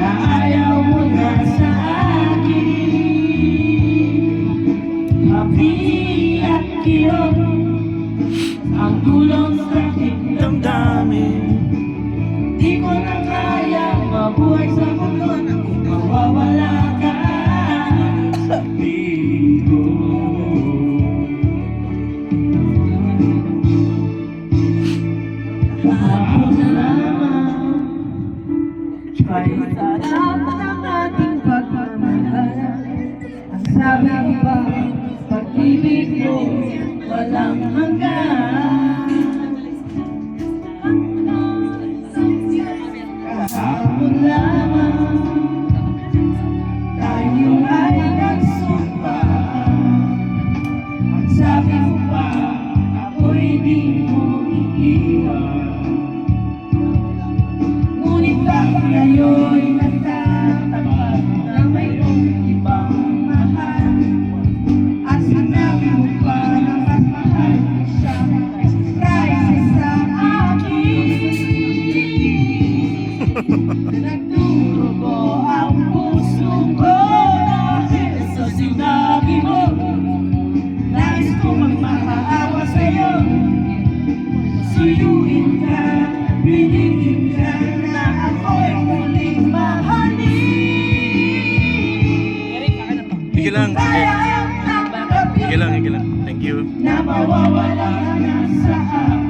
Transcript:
na ayaw mo na sa akin. Happy at kirot ang tulong sa aking damdamin. Di ko na kaya mabuhay sa mundo kung mawawala ka sa piling ko. Kahapon na lamang kahit sa harap ng ating pagmamahal, ang sabi mo ba, pag-ibig mo walang hanggan. Kahapon lamang tayo ay nagsumpa, ang sabi mo pa, ako'y di mo iiwan. Ngunit bakit ngayon'y nagtatapat na mayroong ibang mahal, at sinabi mo pa na mas mahal siya kaysa sa akin. Nagdurugo ang puso ko dahil sa sinabi mo. Nais ko magmakaawa sa'yo, suyuin ka, binigyan ka na ako'y muling mahalin. Hige lang. Hige lang. Thank you. Na mawawala na sa akin.